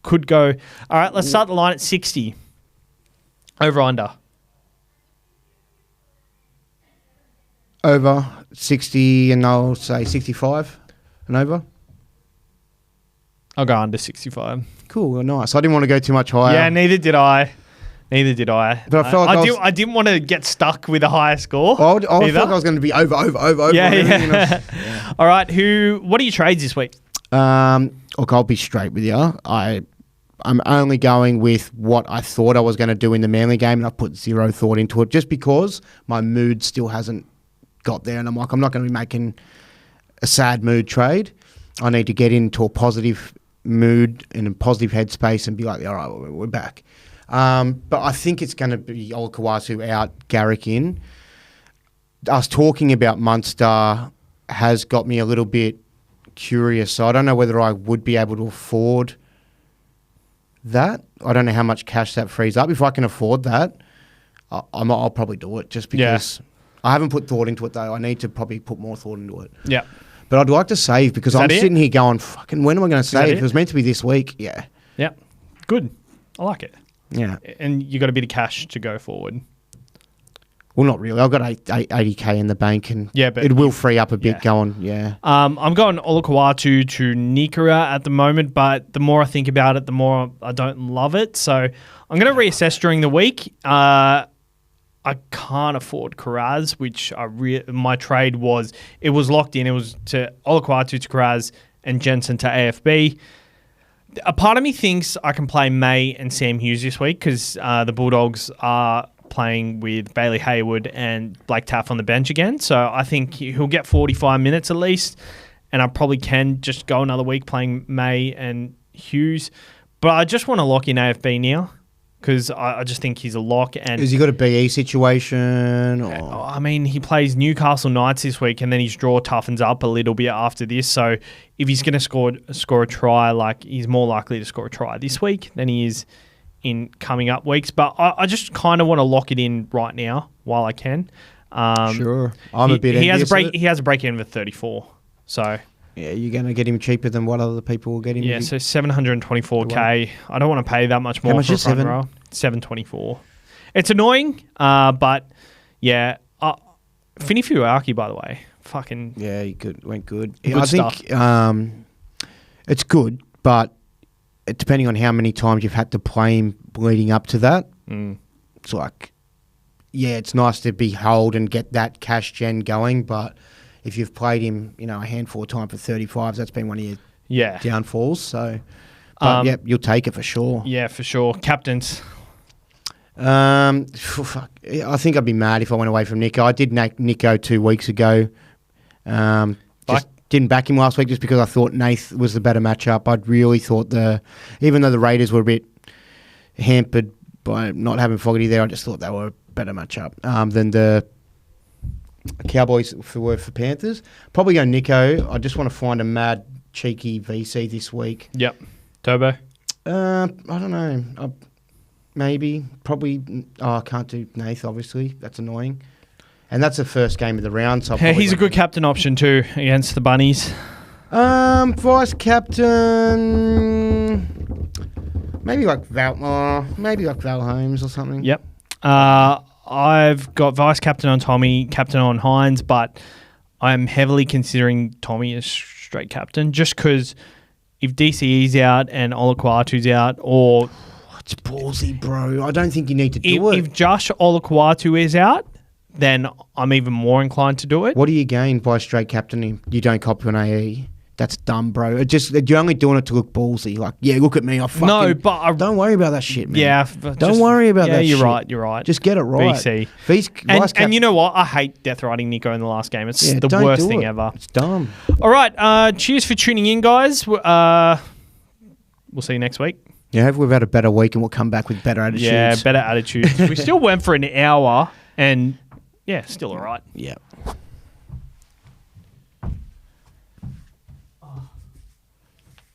could go. All right, let's start the line at 60. Over, under. Over 60, and I'll say 65 and over. I'll go under 65. Cool, well, nice. I didn't want to go too much higher. Yeah, neither did I. But I felt like I didn't want to get stuck with a higher score. I felt like I was going to be over. Yeah. All right, what are your trades this week? Look, I'll be straight with you. I'm only going with what I thought I was going to do in the Manly game, and I've put zero thought into it just because my mood still hasn't got there, and I'm like, I'm not going to be making a sad mood trade. I need to get into a positive mood and a positive headspace and be like, all right, we're back. But I think it's going to be Olakau'atu out, Garrick in. Us talking about Munster has got me a little bit curious, so I don't know whether I would be able to afford that. I don't know how much cash that frees up. If I can afford that, I'll probably do it just because I haven't put thought into it, though. I need to probably put more thought into it. Yeah. But I'd like to save because I'm sitting here going, fucking, when am I going to save? It was meant to be this week. Yeah. Yeah. Good. I like it. Yeah. And you got a bit of cash to go forward. Well, not really. I've got 80K in the bank, and but it will free up a bit going. Yeah. I'm going Olakau'atu to Nikora at the moment, but the more I think about it, the more I don't love it. So I'm going to reassess during the week. I can't afford Karaz, which my trade was locked in. It was to Olakau'atu to Karaz and Jensen to AFB. A part of me thinks I can play May and Sam Hughes this week because the Bulldogs are playing with Bailey Hayward and Blake Taff on the bench again. So I think he'll get 45 minutes at least, and I probably can just go another week playing May and Hughes. But I just want to lock in AFB now because I just think he's a lock. And has he got a BE situation? Or? I mean, he plays Newcastle Knights this week, and then his draw toughens up a little bit after this. So if he's going to score a try, like he's more likely to score a try this week than he is in coming up weeks. But I just kind of want to lock it in right now while I can. Sure. I'm a bit envious. He has a break-even of 34. So yeah, you're going to get him cheaper than what other people will get him. Yeah, so 724K. I don't want to pay that much more for a front row. 724. It's annoying, but yeah. Fini Fuaki, by the way, fucking yeah, he went good. I think it's good, but depending on how many times you've had to play him leading up to that, it's like, yeah, it's nice to behold and get that cash gen going, but if you've played him, a handful of times for 35s, that's been one of your downfalls. So, but you'll take it for sure. Yeah, for sure. Captains. I think I'd be mad if I went away from Nico. I did Nico 2 weeks ago. Just didn't back him last week just because I thought Nath was the better matchup. I'd really thought even though the Raiders were a bit hampered by not having Fogarty there, I just thought they were a better matchup than the Cowboys for Panthers. Probably go Nico. I just want to find a mad cheeky VC this week. Yep. Turbo? I don't know. Maybe. Probably. I can't do Nath, obviously. That's annoying. And that's the first game of the round. So he's a good captain option too against the Bunnies. Vice captain. Maybe like Val Holmes or something. Yep. I've got vice captain on Tommy, captain on Hines, but I'm heavily considering Tommy as straight captain just because if DCE's out and Olakau'atu's out, or it's ballsy, bro. I don't think you need to do it. If Josh Olakau'atu is out, then I'm even more inclined to do it. What do you gain by straight captaining? You don't copy an AE. That's dumb, bro. You're only doing it to look ballsy. Like, yeah, look at me. Don't worry about that shit, man. Yeah. Don't worry about that shit. Yeah, you're right. Just get it right. VC. And you know what? I hate death riding Nico in the last game. It's the worst thing ever. It's dumb. All right. Cheers for tuning in, guys. We'll see you next week. Yeah, hopefully we've had a better week and we'll come back with better attitudes. Yeah, better attitudes. We still went for an hour and, yeah, still all right. Yeah.